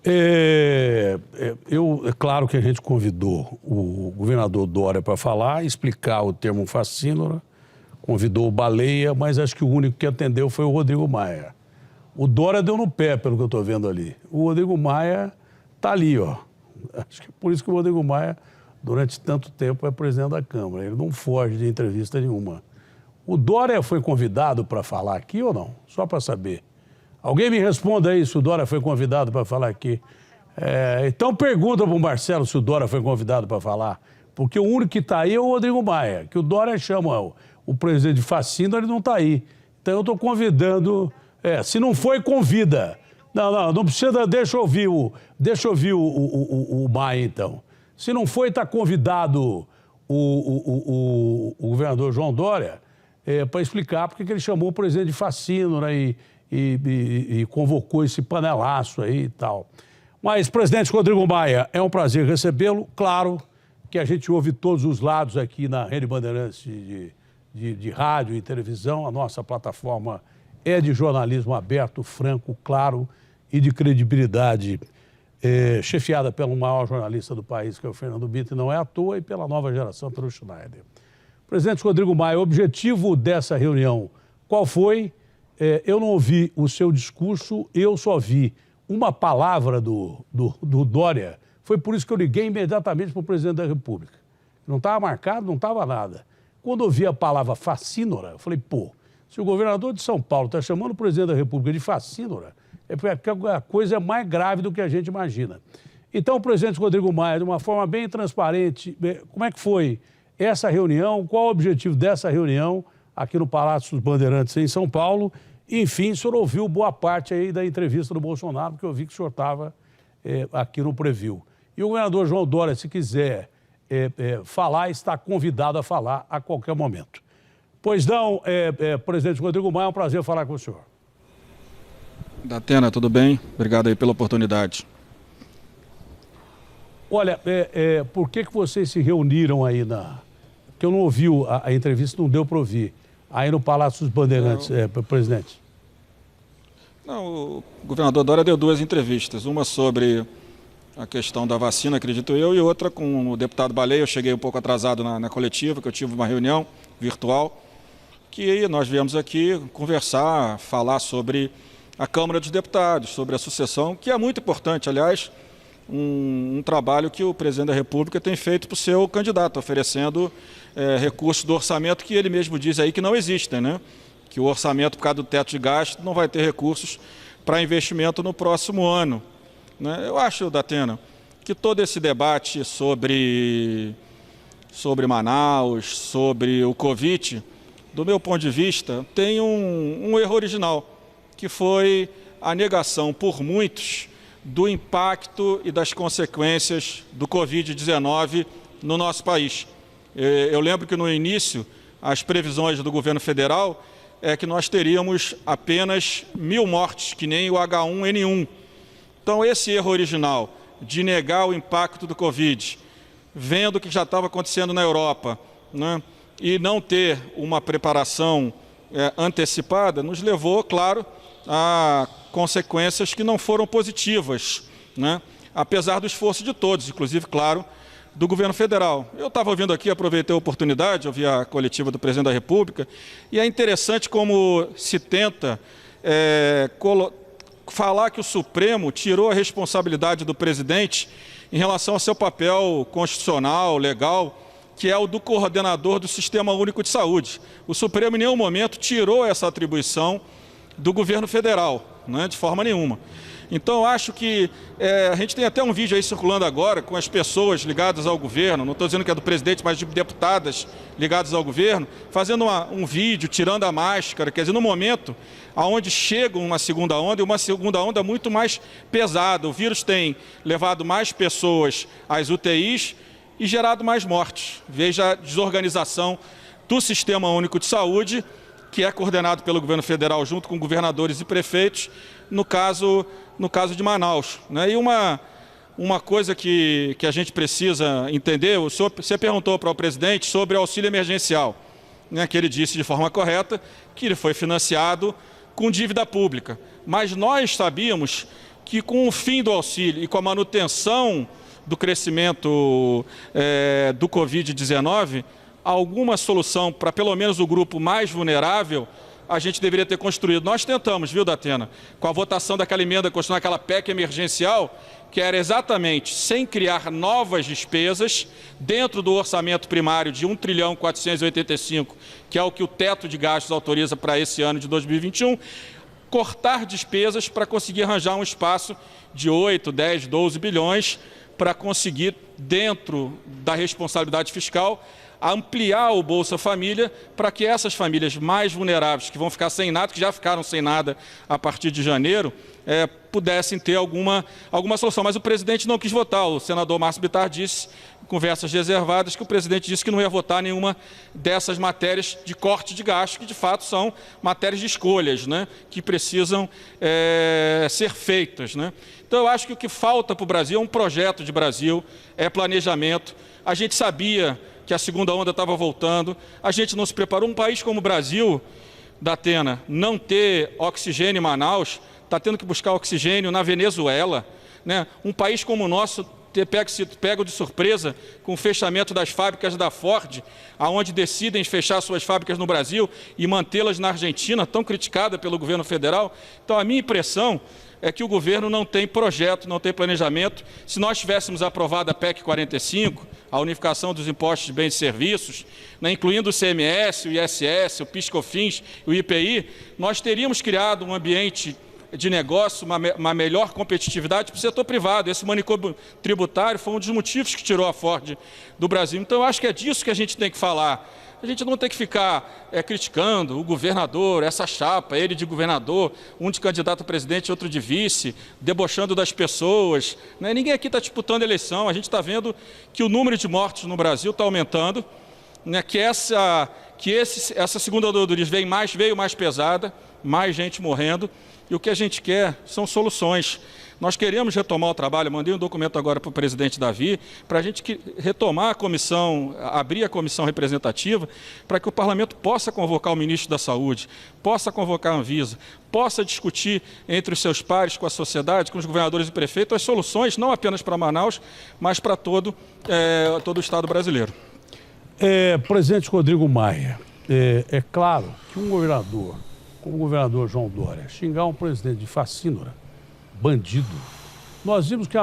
É claro que a gente convidou o governador Dória para falar, explicar o termo facínora, convidou o Baleia, mas acho que o único que atendeu foi o Rodrigo Maia. O Dória deu no pé, pelo que eu estou vendo ali. O Rodrigo Maia está ali, ó. Acho que é por isso que o Rodrigo Maia, durante tanto tempo, é presidente da Câmara. Ele não foge de entrevista nenhuma. O Dória foi convidado para falar aqui ou não? Só para saber. Alguém me responda aí se o Dória foi convidado para falar aqui. Então pergunta para o Marcelo se o Dória foi convidado para falar. Porque o único que está aí é o Rodrigo Maia, que o Dória chama o presidente de fascínio, ele não está aí. Então eu estou convidando... se não foi, convida. Não precisa... Deixa eu ouvir o Maia, então. Se não foi, está convidado o governador João Dória para explicar porque que ele chamou o presidente de fascínio e convocou esse panelaço aí e tal. Mas, presidente Rodrigo Maia, é um prazer recebê-lo. Claro que a gente ouve todos os lados aqui na Rede Bandeirantes de rádio e televisão. A nossa plataforma é de jornalismo aberto, franco, claro e de credibilidade, chefiada pelo maior jornalista do país, que é o Fernando Bittar, e não é à toa, e pela nova geração, pelo Schneider. Presidente Rodrigo Maia, o objetivo dessa reunião, qual foi? Eu não ouvi o seu discurso, eu só vi uma palavra do Dória. Foi por isso que eu liguei imediatamente para o presidente da República. Não estava marcado, não estava nada. Quando eu vi a palavra facínora, eu falei, se o governador de São Paulo está chamando o presidente da República de facínora, é porque a coisa é mais grave do que a gente imagina. Então, o presidente Rodrigo Maia, de uma forma bem transparente, como é que foi essa reunião? Qual o objetivo dessa reunião aqui no Palácio dos Bandeirantes, em São Paulo? Enfim, o senhor ouviu boa parte aí da entrevista do Bolsonaro, porque eu vi que o senhor estava aqui no Preview. E o governador João Dória, se quiser falar, está convidado a falar a qualquer momento. Pois não, presidente Rodrigo Maia, é um prazer falar com o senhor. Datena, tudo bem? Obrigado aí pela oportunidade. Olha, por que vocês se reuniram aí Porque eu não ouvi a entrevista, não deu para ouvir. Aí no Palácio dos Bandeirantes, presidente. Não, o governador Dória deu duas entrevistas. Uma sobre a questão da vacina, acredito eu, e outra com o deputado Baleia. Eu cheguei um pouco atrasado na coletiva, que eu tive uma reunião virtual, que nós viemos aqui conversar, falar sobre a Câmara dos Deputados, sobre a sucessão, que é muito importante, aliás, um trabalho que o presidente da República tem feito para o seu candidato, oferecendo recursos do orçamento que ele mesmo diz aí que não existem, né? Que o orçamento, por causa do teto de gasto, não vai ter recursos para investimento no próximo ano, né? Eu acho, Datena, que todo esse debate sobre Manaus, sobre o Covid, do meu ponto de vista, tem um erro original, que foi a negação por muitos do impacto e das consequências do Covid-19 no nosso país. Eu lembro que no início, as previsões do governo federal é que nós teríamos apenas 1.000 mortes, que nem o H1N1. Então, esse erro original de negar o impacto do Covid, vendo o que já estava acontecendo na Europa, né, e não ter uma preparação antecipada, nos levou, claro, a consequências que não foram positivas, né, apesar do esforço de todos, inclusive, claro, do governo federal. Eu estava ouvindo aqui, aproveitei a oportunidade, ouvi a coletiva do presidente da República, e é interessante como se tenta falar que o Supremo tirou a responsabilidade do presidente em relação ao seu papel constitucional, legal, que é o do coordenador do Sistema Único de Saúde. O Supremo, em nenhum momento, tirou essa atribuição do governo federal, né, de forma nenhuma. Então, eu acho que a gente tem até um vídeo aí circulando agora com as pessoas ligadas ao governo, não estou dizendo que é do presidente, mas de deputadas ligadas ao governo, fazendo um vídeo, tirando a máscara, quer dizer, no momento onde chega uma segunda onda, e uma segunda onda muito mais pesada. O vírus tem levado mais pessoas às UTIs e gerado mais mortes. Veja a desorganização do Sistema Único de Saúde, que é coordenado pelo governo federal junto com governadores e prefeitos, no caso de Manaus, né? E uma coisa que a gente precisa entender, você perguntou para o presidente sobre o auxílio emergencial, né, que ele disse de forma correta que ele foi financiado com dívida pública. Mas nós sabíamos que com o fim do auxílio e com a manutenção do crescimento do Covid-19, alguma solução para pelo menos o grupo mais vulnerável a gente deveria ter construído. Nós tentamos, viu, Datena, com a votação daquela emenda, construindo aquela PEC emergencial, que era exatamente sem criar novas despesas dentro do orçamento primário de 1.485 trilhão, que é o que o teto de gastos autoriza para esse ano de 2021, cortar despesas para conseguir arranjar um espaço de 8, 10, 12 bilhões para conseguir, dentro da responsabilidade fiscal, ampliar o Bolsa Família para que essas famílias mais vulneráveis, que vão ficar sem nada, que já ficaram sem nada a partir de janeiro, pudessem ter alguma solução. Mas o presidente não quis votar. O senador Márcio Bittar disse, em conversas reservadas, que o presidente disse que não ia votar nenhuma dessas matérias de corte de gasto, que de fato são matérias de escolhas, né, que precisam ser feitas, né. Então, eu acho que o que falta para o Brasil é um projeto de Brasil, é planejamento. A gente sabia que a segunda onda estava voltando, a gente não se preparou. Um país como o Brasil, Datena, não ter oxigênio em Manaus, está tendo que buscar oxigênio na Venezuela, né? Um país como o nosso pego de surpresa com o fechamento das fábricas da Ford, aonde decidem fechar suas fábricas no Brasil e mantê-las na Argentina, tão criticada pelo governo federal. Então, a minha impressão é que o governo não tem projeto, não tem planejamento. Se nós tivéssemos aprovado a PEC 45, a unificação dos impostos de bens e serviços, né, incluindo o CMS, o ISS, o PIS/COFINS, o IPI, nós teríamos criado um ambiente de negócio, uma melhor competitividade para o setor privado. Esse manicômio tributário foi um dos motivos que tirou a Ford do Brasil. Então, eu acho que é disso que a gente tem que falar. A gente não tem que ficar criticando o governador, essa chapa, ele de governador, um de candidato a presidente, outro de vice, debochando das pessoas, né? Ninguém aqui está disputando eleição. A gente está vendo que o número de mortes no Brasil está aumentando, né? Que essa segunda onda do vírus veio mais pesada, mais gente morrendo, e o que a gente quer são soluções. Nós queremos retomar o trabalho, mandei um documento agora para o presidente Davi, para a gente retomar a comissão, abrir a comissão representativa, para que o parlamento possa convocar o ministro da Saúde, possa convocar a Anvisa, possa discutir entre os seus pares, com a sociedade, com os governadores e prefeitos, as soluções, não apenas para Manaus, mas para todo o Estado brasileiro. Presidente Rodrigo Maia, é claro que um governador, como o governador João Dória, xingar um presidente de facínora, bandido, nós vimos que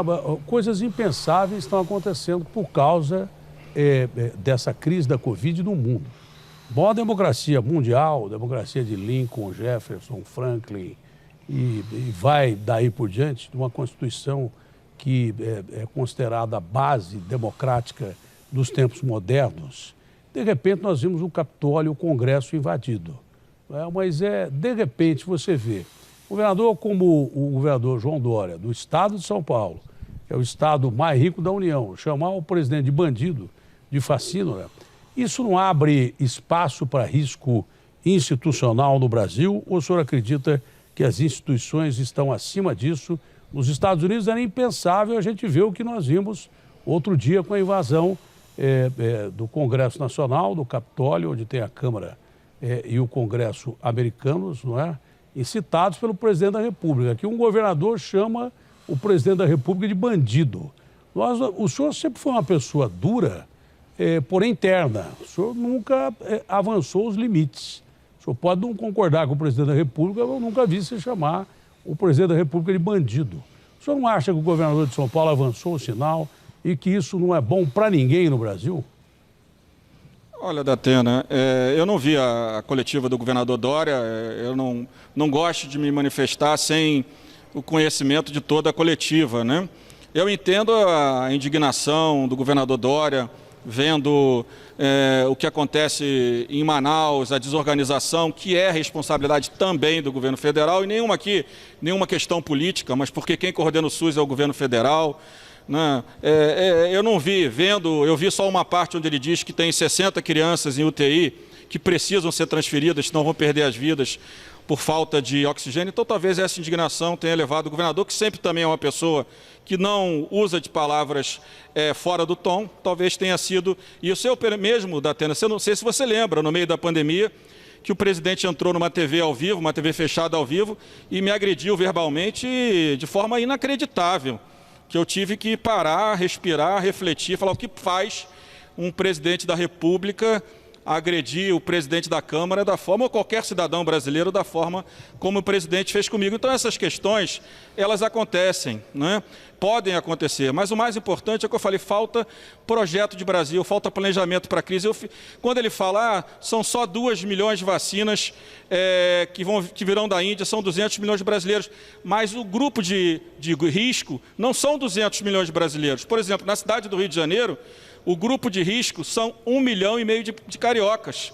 coisas impensáveis estão acontecendo por causa dessa crise da Covid no mundo. Bom, a democracia mundial, democracia de Lincoln, Jefferson, Franklin, e vai daí por diante, de uma Constituição que é considerada a base democrática dos tempos modernos. De repente, nós vimos o Capitólio, o Congresso invadido. Mas de repente, você vê governador como o governador João Dória, do estado de São Paulo, que é o estado mais rico da União, chamar o presidente de bandido, de facínora, isso não abre espaço para risco institucional no Brasil? Ou o senhor acredita que as instituições estão acima disso? Nos Estados Unidos era impensável a gente ver o que nós vimos outro dia com a invasão do Congresso Nacional, do Capitólio, onde tem a Câmara e o Congresso americanos, não é? Incitados pelo presidente da República, que um governador chama o presidente da República de bandido. O senhor sempre foi uma pessoa dura, porém terna. O senhor nunca avançou os limites. O senhor pode não concordar com o presidente da República, mas eu nunca vi você chamar o presidente da República de bandido. O senhor não acha que o governador de São Paulo avançou o sinal e que isso não é bom para ninguém no Brasil? Olha, Datena, eu não vi a coletiva do governador Dória, eu não gosto de me manifestar sem o conhecimento de toda a coletiva, né? Eu entendo a indignação do governador Dória, vendo o que acontece em Manaus, a desorganização, que é responsabilidade também do governo federal, e nenhuma questão política, mas porque quem coordena o SUS é o governo federal. Não, eu não vi, eu vi só uma parte onde ele diz que tem 60 crianças em UTI que precisam ser transferidas, senão vão perder as vidas por falta de oxigênio. Então, talvez essa indignação tenha levado o governador, que sempre também é uma pessoa que não usa de palavras fora do tom, talvez tenha sido isso. Eu mesmo, Datena, não sei se você lembra, no meio da pandemia, que o presidente entrou numa TV ao vivo, uma TV fechada ao vivo, e me agrediu verbalmente de forma inacreditável, que eu tive que parar, respirar, refletir, falar o que faz um presidente da República agredir o presidente da Câmara da forma, ou qualquer cidadão brasileiro, da forma como o presidente fez comigo. Então, essas questões, elas acontecem, né? Podem acontecer, mas o mais importante é o que eu falei, falta projeto de Brasil, falta planejamento para a crise. Quando ele fala, são só 2 milhões de vacinas que virão da Índia, são 200 milhões de brasileiros, mas o grupo de risco não são 200 milhões de brasileiros. Por exemplo, na cidade do Rio de Janeiro, o grupo de risco são 1,5 milhão de cariocas.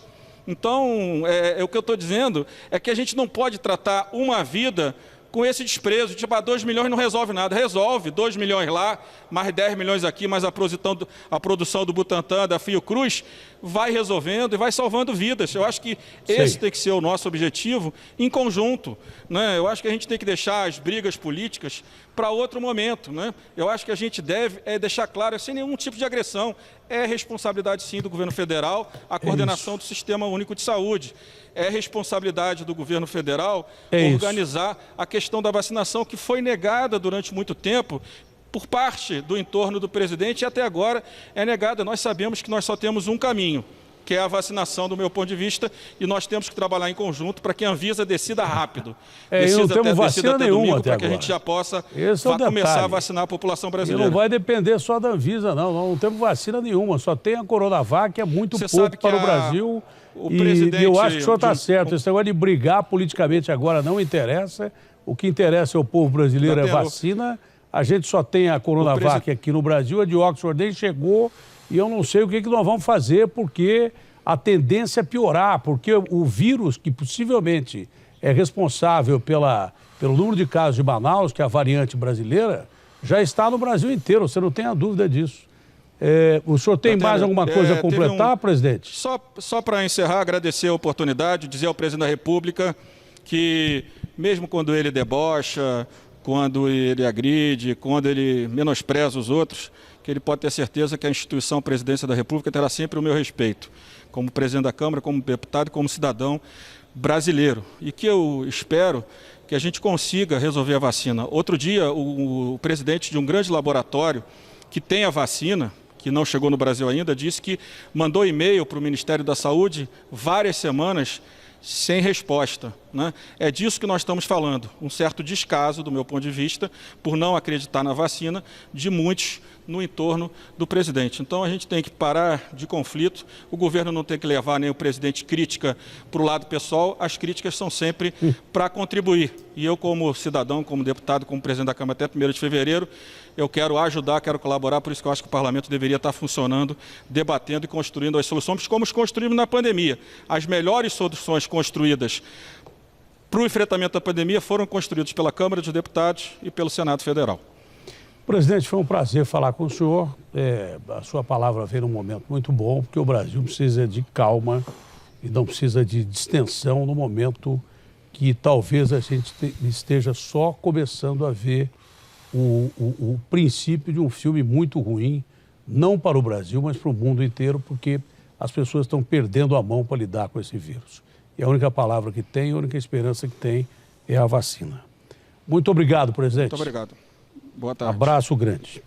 Então, o que eu estou dizendo é que a gente não pode tratar uma vida com esse desprezo, tipo, 2 milhões não resolve nada. Resolve, 2 milhões lá, mais 10 milhões aqui, mais a produção do Butantan, da Fiocruz, vai resolvendo e vai salvando vidas. Eu acho que esse tem que ser o nosso objetivo em conjunto, né? Eu acho que a gente tem que deixar as brigas políticas para outro momento, né? Eu acho que a gente deve deixar claro, sem nenhum tipo de agressão, é responsabilidade sim do governo federal a coordenação do Sistema Único de Saúde. É responsabilidade do governo federal organizar a questão da vacinação, que foi negada durante muito tempo por parte do entorno do presidente e até agora é negada. Nós sabemos que nós só temos um caminho, que é a vacinação, do meu ponto de vista, e nós temos que trabalhar em conjunto para que a Anvisa decida rápido. Não temos vacina nenhuma até agora. Para que a gente já possa começar a vacinar a população brasileira. E não vai depender só da Anvisa, não. Não temos vacina nenhuma, só tem a Coronavac, que é muito pouco para o Brasil. E eu acho que o senhor está certo. Esse negócio de brigar politicamente agora não interessa. O que interessa é o povo brasileiro, é vacina. A gente só tem a Coronavac aqui no Brasil, a de Oxford nem chegou. E eu não sei o que nós vamos fazer, porque a tendência é piorar, porque o vírus que possivelmente é responsável pelo número de casos de Manaus, que é a variante brasileira, já está no Brasil inteiro, você não tem a dúvida disso. O senhor tem mais alguma coisa a completar, presidente? Só para encerrar, agradecer a oportunidade, dizer ao presidente da República que, mesmo quando ele debocha, quando ele agride, quando ele menospreza os outros, que ele pode ter certeza que a instituição Presidência da República terá sempre o meu respeito, como presidente da Câmara, como deputado e como cidadão brasileiro. E que eu espero que a gente consiga resolver a vacina. Outro dia, o presidente de um grande laboratório que tem a vacina, que não chegou no Brasil ainda, disse que mandou e-mail para o Ministério da Saúde várias semanas sem resposta, né? É disso que nós estamos falando, um certo descaso, do meu ponto de vista, por não acreditar na vacina, de muitos no entorno do presidente. Então a gente tem que parar de conflito, o governo não tem que levar nem o presidente crítica para o lado pessoal, as críticas são sempre para contribuir. E eu, como cidadão, como deputado, como presidente da Câmara até 1º de fevereiro, eu quero ajudar, quero colaborar, por isso que eu acho que o parlamento deveria estar funcionando, debatendo e construindo as soluções, como construímos na pandemia. As melhores soluções construídas para o enfrentamento da pandemia foram construídas pela Câmara dos Deputados e pelo Senado Federal. Presidente, foi um prazer falar com o senhor. A sua palavra veio num momento muito bom, porque o Brasil precisa de calma e não precisa de distensão no momento que talvez a gente esteja só começando a ver o princípio de um filme muito ruim, não para o Brasil, mas para o mundo inteiro, porque as pessoas estão perdendo a mão para lidar com esse vírus. E a única palavra que tem, a única esperança que tem é a vacina. Muito obrigado, presidente. Muito obrigado. Boa tarde. Abraço grande.